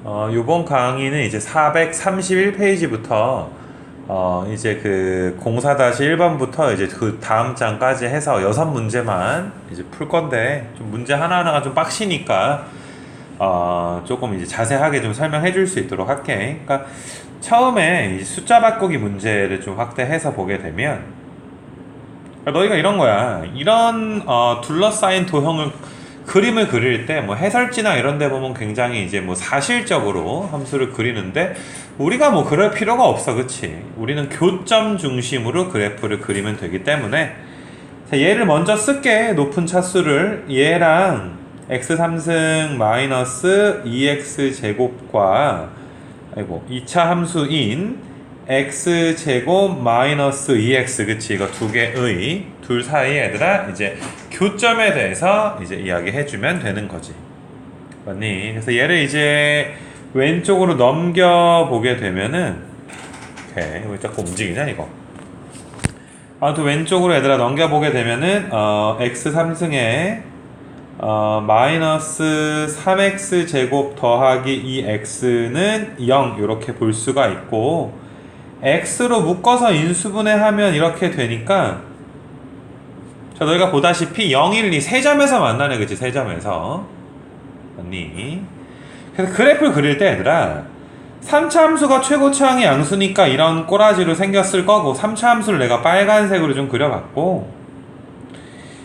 요번 강의는 이제 431페이지부터 이제 그 04-1번부터 이제 그 다음 장까지 해서 6문제만 이제 풀 건데, 좀 문제 하나하나가 좀 빡시니까 조금 이제 자세하게 좀 설명해 줄 수 있도록 할게. 그러니까 처음에 이 숫자 바꾸기 문제를 좀 확대해서 보게 되면, 그러니까 너희가 이런 거야. 이런 둘러싸인 도형을 그림을 그릴 때 뭐 해설지나 이런 데 보면 굉장히 이제 뭐 사실적으로 함수를 그리는데, 우리가 뭐 그럴 필요가 없어. 그치? 우리는 교점 중심으로 그래프를 그리면 되기 때문에, 자, 얘를 먼저 쓸게. 높은 차수를 얘랑 x3승 마이너스 2x 제곱과 2차 함수인 x제곱 마이너스 2x, 그치? 이거 두 개의 둘 사이에 얘들아 이제 교점에 대해서 이제 이야기해주면 되는 거지. 맞니? 그래서 얘를 이제 왼쪽으로 넘겨보게 되면은, 오케이. 왜 자꾸 움직이냐, 이거. 아무튼 왼쪽으로 얘들아 넘겨보게 되면은, x3승에, 마이너스 3x 제곱 더하기 2x는 0, 이렇게 볼 수가 있고, x로 묶어서 인수분해하면 이렇게 되니까, 자, 너희가 보다시피 0, 1, 2 세 점에서 만나네, 그치? 세 점에서. 맞니? 그래서 그래프를 그릴 때 얘들아, 3차 함수가 최고차항의 양수니까 이런 꼬라지로 생겼을 거고, 3차 함수를 내가 빨간색으로 좀 그려봤고,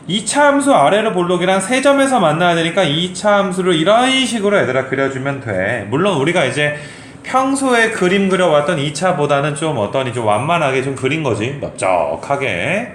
2차 함수 아래로 볼록이랑 세 점에서 만나야 되니까 2차 함수를 이런 식으로 얘들아 그려주면 돼. 물론 우리가 이제 평소에 그림 그려왔던 2차보다는 좀 어떠니 좀 완만하게 좀 그린 거지. 넓적하게.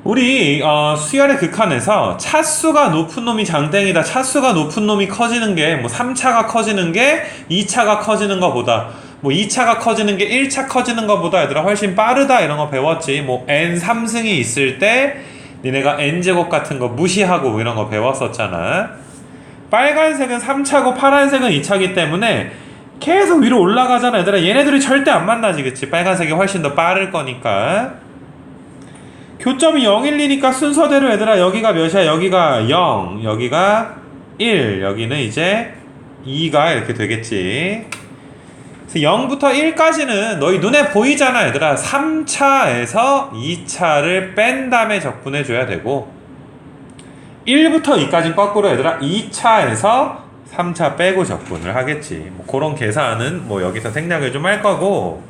우리 수열의 극한에서 차수가 높은 놈이 장땡이다, 차수가 높은 놈이 커지는 게 뭐 3차가 커지는 게 2차가 커지는 것보다, 뭐 2차가 커지는 게 1차 커지는 것보다 얘들아 훨씬 빠르다, 이런 거 배웠지. 뭐 n3승이 있을 때 니네가 n제곱 같은 거 무시하고 뭐 이런 거 배웠었잖아. 빨간색은 3차고 파란색은 2차기 때문에 계속 위로 올라가잖아 얘들아. 얘네들이 절대 안 만나지, 그치? 빨간색이 훨씬 더 빠를 거니까. 교점이 0, 1, 2니까 순서대로 얘들아 여기가 몇이야? 여기가 0, 여기가 1, 여기는 이제 2가 이렇게 되겠지. 그래서 0부터 1까지는 너희 눈에 보이잖아 얘들아. 3차에서 2차를 뺀 다음에 적분해 줘야 되고, 1부터 2까지는 거꾸로 얘들아 2차에서 3차 빼고 적분을 하겠지. 뭐 그런 계산은 뭐 여기서 생략을 좀 할 거고,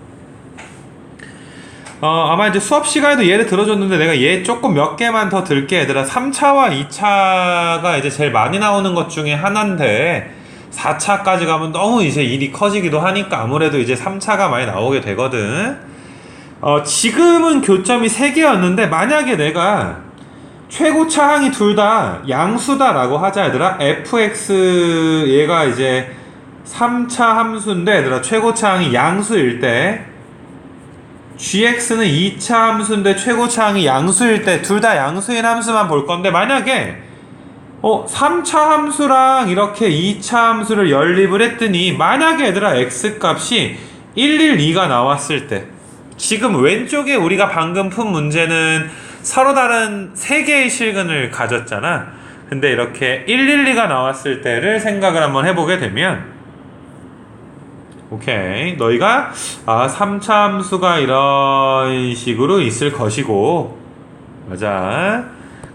아마 이제 수업 시간에도 얘를 들어줬는데 내가 얘 조금 몇 개만 더 들게 얘들아. 3차와 2차가 이제 제일 많이 나오는 것 중에 하나인데, 4차까지 가면 너무 이제 일이 커지기도 하니까 아무래도 이제 3차가 많이 나오게 되거든. 지금은 교점이 3개였는데 만약에 내가 최고차항이 둘 다 양수다라고 하자 얘들아. fx 얘가 이제 3차 함수인데 얘들아 최고차항이 양수일 때, gx는 2차 함수인데 최고차항이 양수일 때, 둘 다 양수인 함수만 볼 건데, 만약에 3차 함수랑 이렇게 2차 함수를 연립을 했더니 만약에 얘들아 x값이 112가 나왔을 때, 지금 왼쪽에 우리가 방금 푼 문제는 서로 다른 3개의 실근을 가졌잖아. 근데 이렇게 112가 나왔을 때를 생각을 한번 해보게 되면, 오케이, 너희가 3차 함수가 이런 식으로 있을 것이고, 맞아.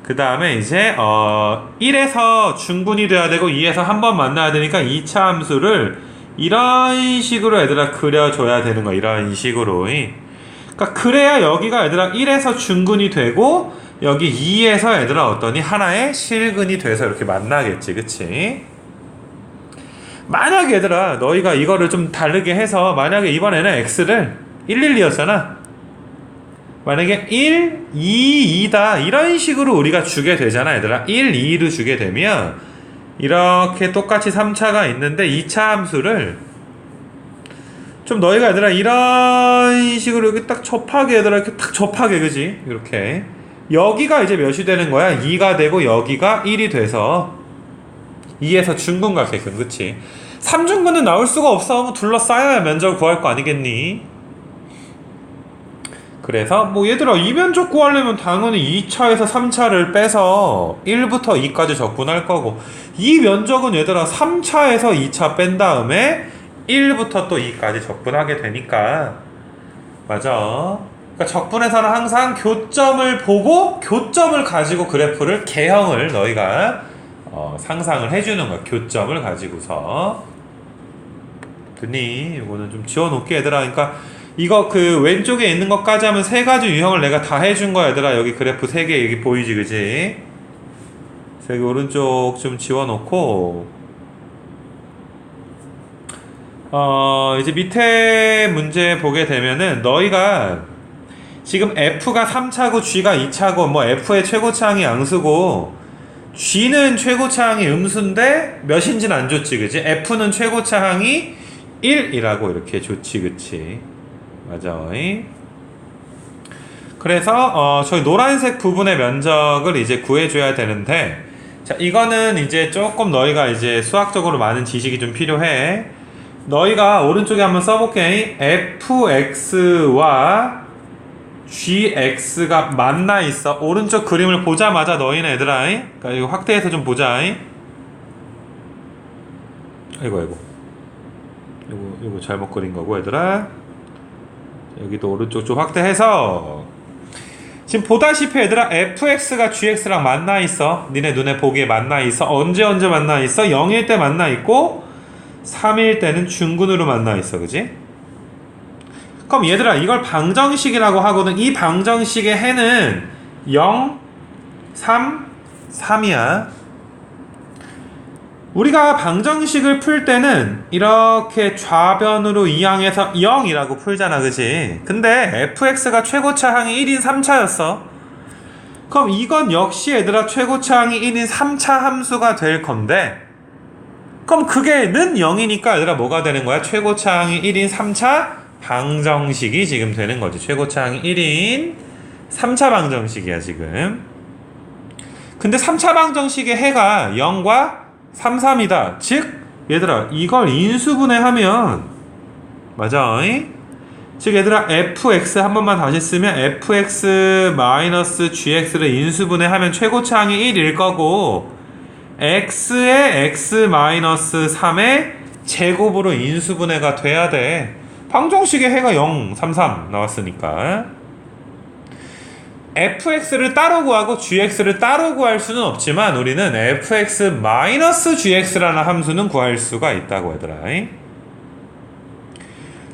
그 다음에 이제 1에서 중분이 돼야 되고 2에서 한 번 만나야 되니까 2차 함수를 이런 식으로 얘들아 그려줘야 되는 거야. 이런 식으로. 그러니까 그래야 여기가 얘들아 1에서 중근이 되고 여기 2에서 얘들아 어떠니 하나의 실근이 돼서 이렇게 만나겠지, 그치? 만약에 얘들아 너희가 이거를 좀 다르게 해서, 만약에 이번에는 x를 112였잖아. 만약에 1, 2, 2다 이런 식으로 우리가 주게 되잖아 얘들아. 1, 2로 주게 되면 이렇게 똑같이 3차가 있는데 2차 함수를 좀 너희가 얘들아 이런 식으로 이렇게 딱 접하게 얘들아 이렇게 딱 접하게, 그지? 이렇게 여기가 이제 몇이 되는 거야? 2가 되고 여기가 1이 돼서 2에서 중근 가게끔, 그치? 3중근은 나올 수가 없어. 둘러싸여야 면적을 구할 거 아니겠니? 그래서 뭐 얘들아 이 면적 구하려면 당연히 2차에서 3차를 빼서 1부터 2까지 적분할 거고, 이 면적은 얘들아 3차에서 2차 뺀 다음에 1부터 또 2까지 적분하게 되니까 맞아. 그러니까 적분에서는 항상 교점을 보고 교점을 가지고 그래프를 개형을 너희가 상상을 해주는 거야. 교점을 가지고서. 됐니? 이거는 좀 지워놓게 얘들아. 그러니까 이거 그 왼쪽에 있는 것까지 하면 세 가지 유형을 내가 다 해준 거야 얘들아. 여기 그래프 3개 여기 보이지 그지? 여기 오른쪽 좀 지워놓고 이제 밑에 문제 보게 되면은 너희가 지금 F가 3차고 G가 2차고 뭐 F의 최고차항이 양수고 G는 최고차항이 음수인데 몇인지는 안 줬지 그지? F는 최고차항이 1이라고 이렇게 줬지 그치? 맞아. 그래서 저희 노란색 부분의 면적을 이제 구해줘야 되는데 자 이거는 이제 조금 너희가 이제 수학적으로 많은 지식이 좀 필요해. 너희가 오른쪽에 한번 써볼게. fx와 gx가 만나 있어. 오른쪽 그림을 보자마자 너희는 얘들아 그러니까 이거 확대해서 좀 보자. 아이고 이거 잘못 그린 거고 얘들아. 여기도 오른쪽 좀 확대해서 지금 보다시피 얘들아 fx가 gx랑 만나 있어. 니네 눈에 보기에 만나 있어. 언제 만나 있어? 0일 때 만나 있고 3일 때는 중근으로 만나 있어. 그지? 그럼 얘들아 이걸 방정식이라고 하거든. 이 방정식의 해는 0, 3, 3이야. 우리가 방정식을 풀 때는 이렇게 좌변으로 이항해서 0이라고 풀잖아. 그지? 근데 fx가 최고차항이 1인 3차였어. 그럼 이건 역시 얘들아 최고차항이 1인 3차 함수가 될 건데 그럼 그게 는 0이니까 얘들아 뭐가 되는 거야? 최고차항이 1인 3차 방정식이 지금 되는 거지. 최고차항이 1인 3차 방정식이야 지금. 근데 3차 방정식의 해가 0과 3, 3이다. 즉 얘들아 이걸 인수분해하면 맞아. 즉 얘들아 fx 한 번만 다시 쓰면 fx-gx를 인수분해하면 최고차항이 1일 거고 x의 x-3의 제곱으로 인수분해가 돼야 돼. 방정식의 해가 0, 3, 3 나왔으니까 fx를 따로 구하고 gx를 따로 구할 수는 없지만 우리는 fx-gx라는 함수는 구할 수가 있다고 얘들아.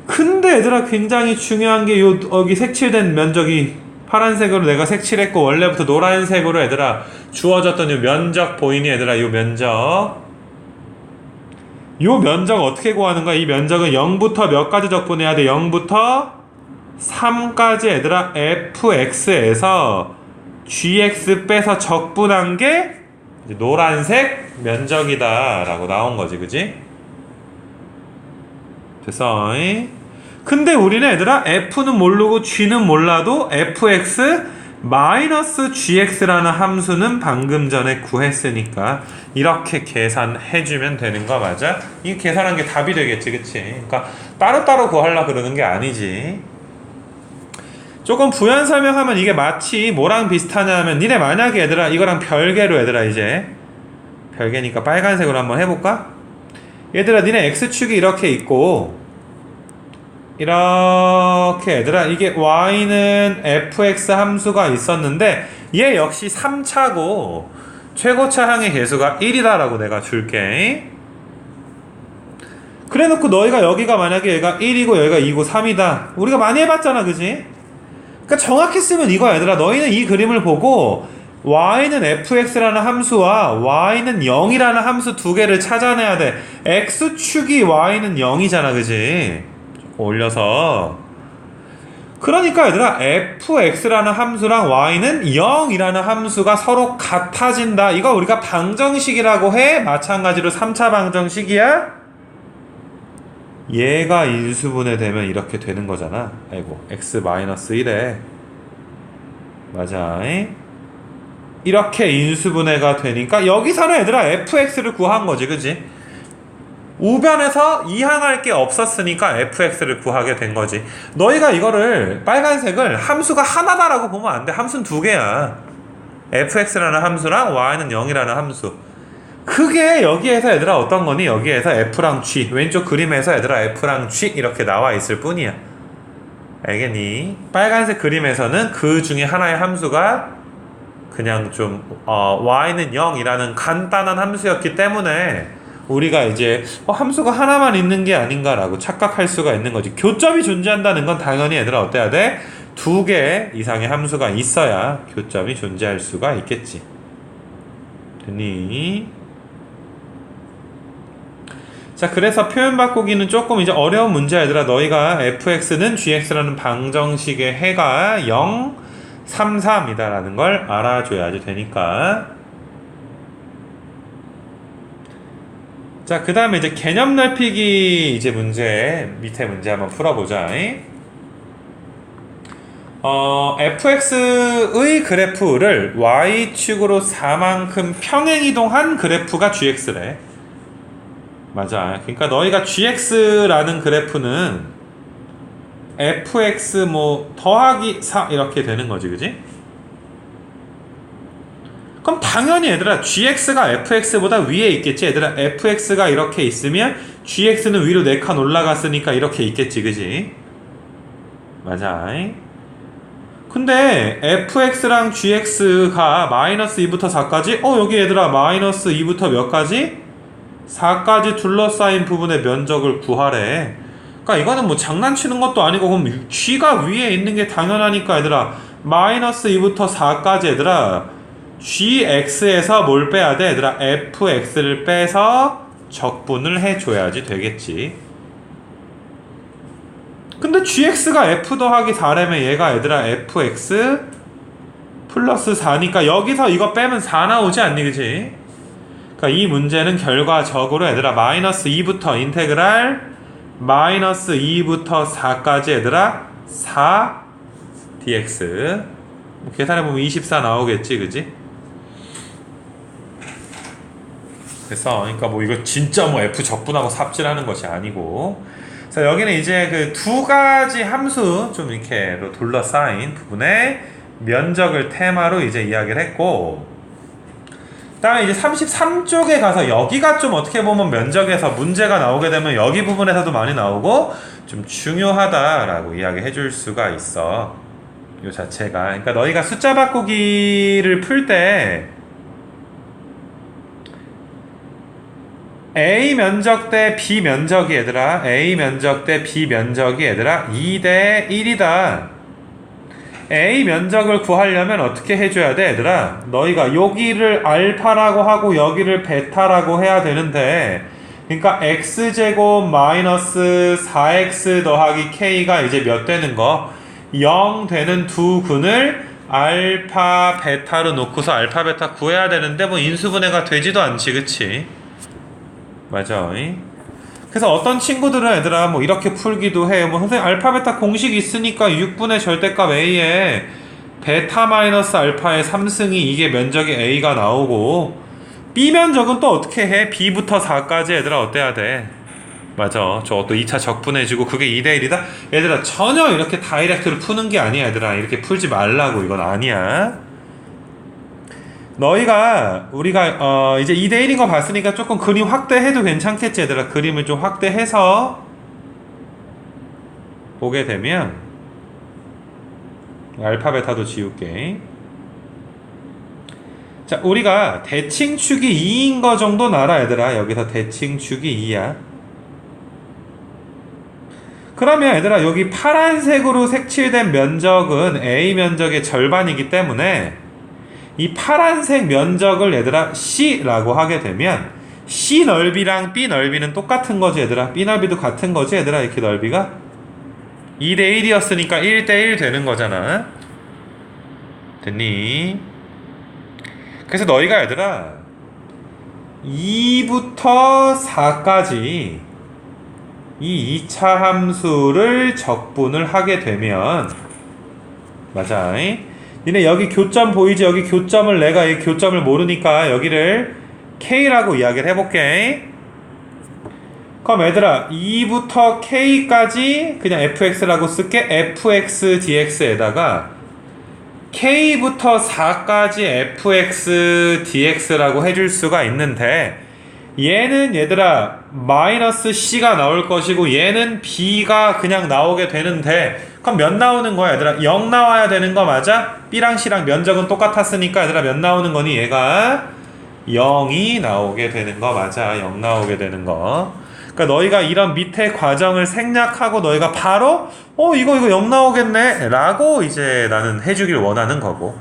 근데 얘들아 굉장히 중요한 게 여기 색칠된 면적이 파란색으로 내가 색칠했고 원래부터 노란색으로 얘들아 주어졌던 이 면적 보이니 얘들아? 이 면적 어떻게 구하는 거야? 이 면적은 0부터 몇 가지 적분해야 돼? 0부터 3까지 얘들아 fx에서 gx 빼서 적분한 게 이제 노란색 면적이다 라고 나온 거지. 그지? 됐어. 근데 우리는 얘들아 f는 모르고 g는 몰라도 fx-gx라는 함수는 방금 전에 구했으니까 이렇게 계산해주면 되는 거 맞아? 이게 계산한 게 답이 되겠지. 그치? 그러니까 따로따로 구하려고 그러는 게 아니지. 조금 부연 설명하면 이게 마치 뭐랑 비슷하냐면 니네 만약에 얘들아 이거랑 별개로 얘들아 이제 별개니까 빨간색으로 한번 해볼까? 얘들아 니네 x축이 이렇게 있고 이렇게 얘들아 이게 y는 fx 함수가 있었는데 얘 역시 3차고 최고차항의 개수가 1이다 라고 내가 줄게. 그래 놓고 너희가 여기가 만약에 얘가 1이고 여기가 2고 3이다 우리가 많이 해봤잖아. 그지? 그러니까 정확히 쓰면 이거야 얘들아. 너희는 이 그림을 보고 y는 fx라는 함수와 y는 0이라는 함수 두 개를 찾아내야 돼. x축이 y는 0이잖아. 그지? 올려서 그러니까 얘들아 fx라는 함수랑 y는 0이라는 함수가 서로 같아진다. 이거 우리가 방정식이라고 해. 마찬가지로 3차 방정식이야. 얘가 인수분해 되면 이렇게 되는 거잖아. 아이고 x-1에 맞아. 이렇게 인수분해가 되니까 여기서는 얘들아 fx를 구한 거지. 그지? 우변에서 이항할 게 없었으니까 fx를 구하게 된 거지. 너희가 이거를 빨간색을 함수가 하나다라고 보면 안 돼. 함수는 두 개야. fx라는 함수랑 y는 0이라는 함수. 그게 여기에서 얘들아 어떤 거니? 여기에서 F랑 G, 왼쪽 그림에서 얘들아 F랑 G 이렇게 나와 있을 뿐이야. 알겠니? 빨간색 그림에서는 그 중에 하나의 함수가 그냥 좀 y는 0이라는 간단한 함수였기 때문에 우리가 이제 함수가 하나만 있는 게 아닌가라고 착각할 수가 있는 거지. 교점이 존재한다는 건 당연히 얘들아 어때야 돼? 2개 이상의 함수가 있어야 교점이 존재할 수가 있겠지. 됐니? 자, 그래서 표현 바꾸기는 조금 이제 어려운 문제야, 얘들아. 너희가 fx는 gx라는 방정식의 해가 0, 3, 4입니다라는 걸 알아줘야지 되니까. 자, 그 다음에 이제 개념 넓히기 이제 밑에 문제 한번 풀어보자. fx의 그래프를 y축으로 4만큼 평행이동한 그래프가 gx래. 맞아. 그러니까 너희가 gx라는 그래프는 fx 더하기 4 이렇게 되는 거지, 그지? 그럼 당연히 얘들아 gx가 fx보다 위에 있겠지. 얘들아 fx가 이렇게 있으면 gx는 위로 4칸 올라갔으니까 이렇게 있겠지, 그지? 맞아. 근데 fx랑 gx가 마이너스 2부터 4까지 여기 얘들아 마이너스 2부터 몇 가지? 4까지 둘러싸인 부분의 면적을 구하래. 그러니까 이거는 뭐 장난치는 것도 아니고 그럼 g가 위에 있는 게 당연하니까 얘들아 마이너스 2부터 4까지 얘들아 gx에서 뭘 빼야 돼? 얘들아 fx를 빼서 적분을 해줘야지 되겠지. 근데 gx가 f 더하기 4라면 얘가 얘들아 fx 플러스 4니까 여기서 이거 빼면 4 나오지 않니, 그치? 그러니까 이 문제는 결과적으로 얘들아 마이너스 2부터 인테그랄 마이너스 2부터 4까지 얘들아 4 dx 계산해보면 24 나오겠지, 그지? 그래서 그러니까 이거 진짜 f 적분하고 삽질하는 것이 아니고, 자 여기는 이제 그 2가지 함수 좀 이렇게 둘러싸인 부분의 면적을 테마로 이제 이야기를 했고, 그 다음에 이제 33쪽에 가서 여기가 좀 어떻게 보면 면적에서 문제가 나오게 되면 여기 부분에서도 많이 나오고 좀 중요하다라고 이야기해 줄 수가 있어. 요 자체가. 그러니까 너희가 숫자 바꾸기를 풀 때 A 면적 대 B 면적이 얘들아 A 면적 대 B 면적이 얘들아 2대 1이다. A 면적을 구하려면 어떻게 해줘야 돼, 얘들아? 너희가 여기를 알파라고 하고 여기를 베타라고 해야 되는데, 그러니까 x제곱 마이너스 4x 더하기 k가 이제 몇 되는 거? 0 되는 두 근을 알파 베타로 놓고서 알파 베타 구해야 되는데 인수분해가 되지도 않지, 그치? 맞아. 그래서 어떤 친구들은 얘들아 이렇게 풀기도 해. 선생님 알파 베타 공식 있으니까 6분의 절대값 a에 베타 마이너스 알파의 3승이 이게 면적이 a가 나오고, b 면적은 또 어떻게 해? b부터 4까지 얘들아 어때야 돼? 맞아. 저것도 2차 적분해주고 그게 2대 1이다? 얘들아 전혀 이렇게 다이렉트로 푸는 게 아니야, 얘들아. 이렇게 풀지 말라고. 이건 아니야. 우리가 이제 2대 1인 거 봤으니까 조금 그림 확대해도 괜찮겠지, 얘들아. 그림을 좀 확대해서 보게 되면 알파 베타도 지울게. 자, 우리가 대칭축이 2인 거 정도는 알아, 얘들아. 여기서 대칭축이 2야. 그러면 얘들아 여기 파란색으로 색칠된 면적은 A 면적의 절반이기 때문에 이 파란색 면적을 얘들아 C라고 하게 되면 C 넓이랑 B 넓이는 똑같은 거지, 얘들아. B 넓이도 같은 거지, 얘들아. 이렇게 넓이가 2대 1이었으니까 1대 1 되는 거잖아. 됐니? 그래서 너희가 얘들아 2부터 4까지 이 2차 함수를 적분을 하게 되면, 맞아. 니네 여기 교점 보이지? 여기 교점을 내가 이 교점을 모르니까 여기를 K라고 이야기를 해볼게. 그럼 얘들아 2부터 K까지 그냥 fx라고 쓸게. fx dx에다가 K부터 4까지 fx, dx라고 해줄 수가 있는데 얘는 얘들아 마이너스 C가 나올 것이고 얘는 B가 그냥 나오게 되는데 그럼 몇 나오는 거야 얘들아? 0 나와야 되는 거 맞아? B랑 C랑 면적은 똑같았으니까 얘들아 몇 나오는 거니? 얘가 0이 나오게 되는 거 맞아. 0 나오게 되는 거. 그러니까 너희가 이런 밑에 과정을 생략하고 너희가 바로 이거 0 나오겠네 라고 이제 나는 해주길 원하는 거고.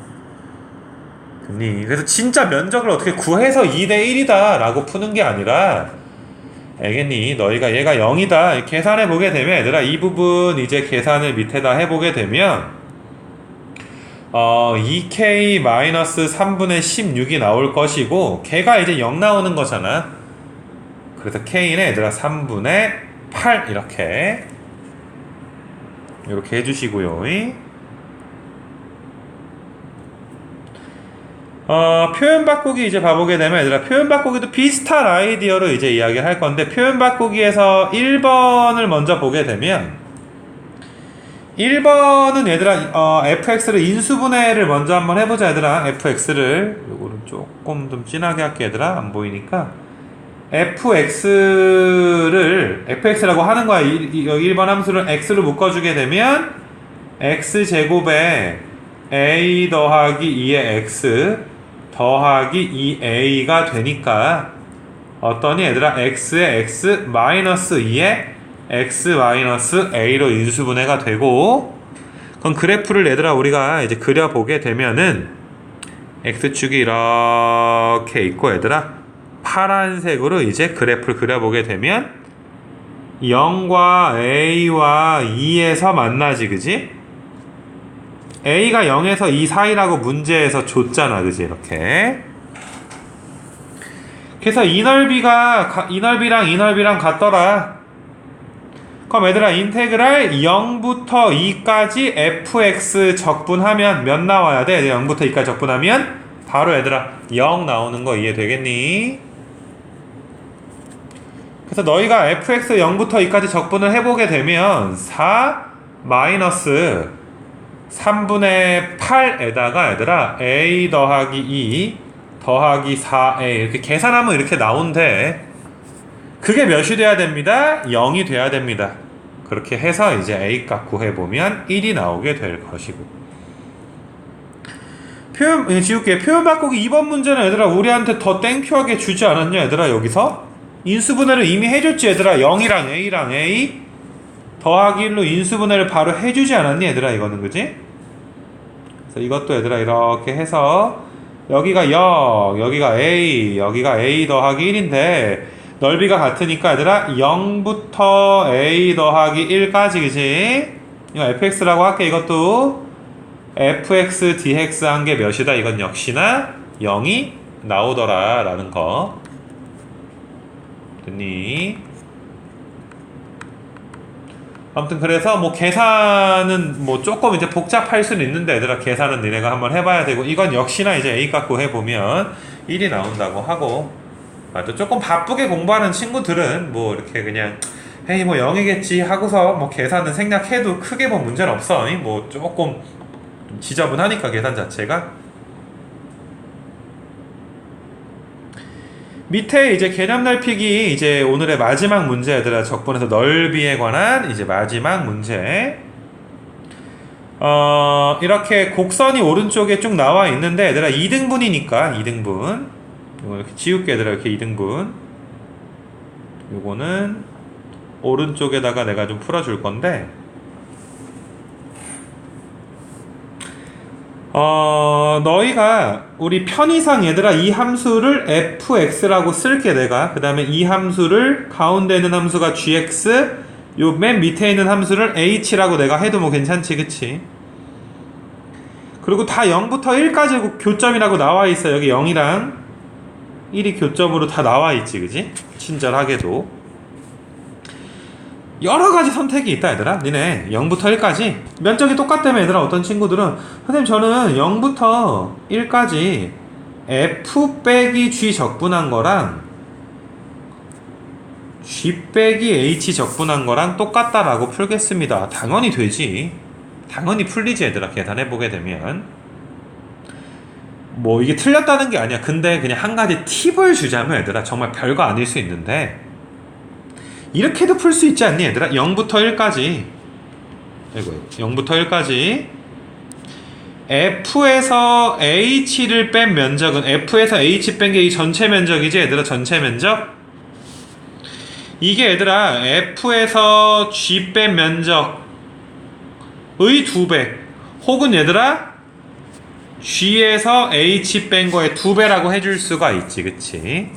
그래서 진짜 면적을 어떻게 구해서 2대 1이다 라고 푸는 게 아니라 알겠니? 너희가 얘가 0이다 계산해 보게 되면 얘들아 이 부분 이제 계산을 밑에다 해보게 되면 2k-3분의 16이 나올 것이고 걔가 이제 0 나오는 거잖아. 그래서 k는 얘들아 3분의 8 이렇게 해주시고요. 표현 바꾸기 이제 봐보게 되면 얘들아 표현 바꾸기도 비슷한 아이디어로 이제 이야기를 할 건데 표현 바꾸기에서 1번을 먼저 보게 되면 1번은 얘들아 fx를 인수분해를 먼저 한번 해보자 얘들아. fx를 요거는 조금 좀 진하게 할게 얘들아. 안 보이니까 fx라고 하는 거야. 1번 함수를 x로 묶어주게 되면 x제곱에 a 더하기 2의 x 더하기 2a가 되니까 어떠니 얘들아 x에 x 마이너스 2에 x 마이너스 a로 인수분해가 되고 그럼 그래프를 얘들아 우리가 이제 그려보게 되면은 x축이 이렇게 있고 얘들아 파란색으로 이제 그래프를 그려보게 되면 0과 a와 2에서 만나지 그지? a가 0에서 2 사이라고 문제에서 줬잖아 그지 이렇게. 그래서 이 넓이랑 이 넓이랑 같더라. 그럼 얘들아 인테그랄 0부터 2까지 fx 적분하면 몇 나와야 돼? 0부터 2까지 적분하면 바로 얘들아 0 나오는 거 이해되겠니? 그래서 너희가 fx 0부터 2까지 적분을 해보게 되면 4 마이너스 3분의 8에다가 얘들아 a 더하기 2 더하기 4a 이렇게 계산하면 이렇게 나온대. 그게 몇이 돼야 됩니다? 0이 돼야 됩니다. 그렇게 해서 이제 a 값 구해보면 1이 나오게 될 것이고. 지울게. 표현 바꾸기 2번 문제는 얘들아 우리한테 더 땡큐하게 주지 않았냐 얘들아. 여기서 인수분해를 이미 해줬지 얘들아. 0이랑 a랑 a 더하기 1로 인수분해를 바로 해주지 않았니 얘들아. 이거는 그지? 그래서 이것도 얘들아 이렇게 해서 여기가 0 여기가 a 여기가 a 더하기 1인데 넓이가 같으니까 얘들아 0부터 a 더하기 1까지 그지? 이거 fx라고 할게. 이것도 fx dx 한 게 몇이다? 이건 역시나 0이 나오더라 라는 거 됐니? 아무튼 그래서 뭐 계산은 뭐 조금 이제 복잡할 수는 있는데 얘들아 계산은 니네가 한번 해봐야 되고 이건 역시나 이제 a 값 구해보면 1이 나온다고 하고 맞아. 조금 바쁘게 공부하는 친구들은 뭐 이렇게 그냥 에이 뭐 0이겠지 하고서 뭐 계산은 생략해도 크게 뭐 문제는 없어. 뭐 조금 지저분하니까 계산 자체가. 밑에 이제 개념 넓히기 이제 오늘의 마지막 문제 얘들아 적분에서 넓이에 관한 이제 마지막 문제. 이렇게 곡선이 오른쪽에 쭉 나와 있는데 얘들아 2등분이니까 2등분 이거 이렇게 지울게 얘들아. 이렇게 2등분 요거는 오른쪽에다가 내가 좀 풀어줄 건데 너희가 우리 편의상 얘들아 이 함수를 fx라고 쓸게 내가. 그 다음에 이 함수를 가운데 있는 함수가 gx 요 맨 밑에 있는 함수를 h라고 내가 해도 뭐 괜찮지 그치? 그리고 다 0부터 1까지 교점이라고 나와 있어. 여기 0이랑 1이 교점으로 다 나와 있지 그지? 친절하게도 여러가지 선택이 있다 얘들아. 니네 0부터 1까지 면적이 똑같다면 얘들아 어떤 친구들은 선생님 저는 0부터 1까지 f 빼기 g 적분한 거랑 g 빼기 h 적분한 거랑 똑같다라고 풀겠습니다. 당연히 되지. 당연히 풀리지 얘들아. 계산해보게 되면 뭐 이게 틀렸다는 게 아니야. 근데 그냥 한 가지 팁을 주자면 얘들아, 정말 별거 아닐 수 있는데 이렇게도 풀 수 있지 않니 얘들아? 0부터 1까지, 아이고, 0부터 1까지 F에서 H를 뺀 면적은, F에서 H 뺀 게 이 전체 면적이지 얘들아, 전체 면적. 이게 얘들아 F에서 G 뺀 면적의 2배, 혹은 얘들아 G에서 H 뺀 거의 2배라고 해줄 수가 있지, 그치?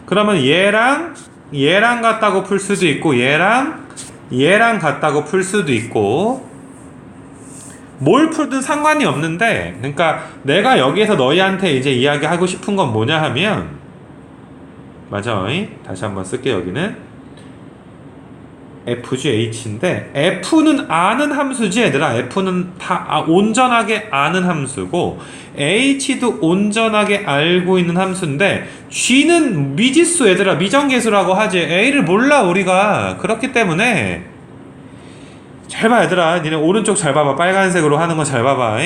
그러면 얘랑 같다고 풀 수도 있고 얘랑 같다고 풀 수도 있고, 뭘 풀든 상관이 없는데, 그러니까 내가 여기에서 너희한테 이제 이야기하고 싶은 건 뭐냐 하면, 맞아, 다시 한번 쓸게. 여기는 FGH인데 F는 아는 함수지 얘들아. F는 다 온전하게 아는 함수고 H도 온전하게 알고 있는 함수인데 G는 미지수 얘들아, 미정계수라고 하지. A를 몰라 우리가. 그렇기 때문에 잘 봐 얘들아, 니네 오른쪽 잘 봐봐. 빨간색으로 하는 거 잘 봐봐.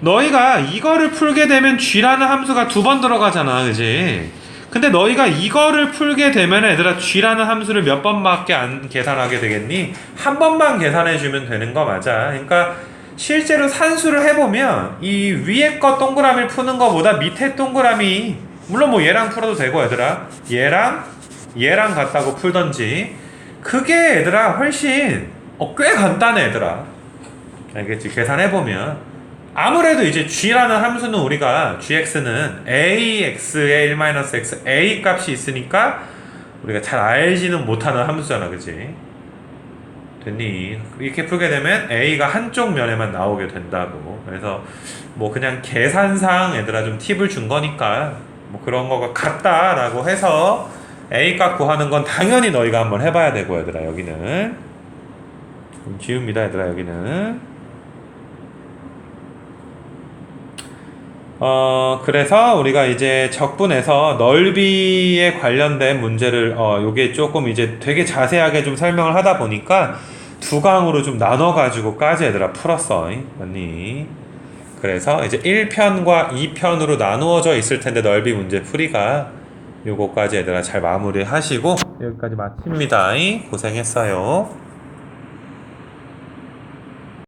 너희가 이거를 풀게 되면 G라는 함수가 2번 들어가잖아, 그지? 근데 너희가 이거를 풀게 되면 얘들아, G라는 함수를 몇 번밖에 안 계산하게 되겠니? 한 번만 계산해주면 되는 거 맞아. 그러니까 실제로 산수를 해보면 이 위에 거 동그라미를 푸는 거보다 밑에 동그라미, 물론 뭐 얘랑 풀어도 되고 얘들아, 얘랑 같다고 풀던지, 그게 얘들아 훨씬 꽤 간단해 얘들아. 알겠지? 계산해보면 아무래도 이제 G라는 함수는 우리가 gx는 AX의 1-x A 값이 있으니까 우리가 잘 알지는 못하는 함수잖아, 그치? 됐니? 이렇게 풀게 되면 A가 한쪽 면에만 나오게 된다고. 그래서 뭐 그냥 계산상 얘들아 좀 팁을 준 거니까 뭐 그런 거가 같다라고 해서 A 값 구하는 건 당연히 너희가 한번 해봐야 되고 얘들아, 여기는 좀 지웁니다 얘들아. 여기는 그래서 우리가 이제 적분에서 넓이에 관련된 문제를, 요게 조금 이제 되게 자세하게 좀 설명을 하다 보니까 2강으로 좀 나눠가지고까지 얘들아 풀었어. 맞니? 그래서 이제 1편과 2편으로 나누어져 있을 텐데, 넓이 문제 풀이가 요거까지 얘들아 잘 마무리 하시고 여기까지 마칩니다. 고생했어요.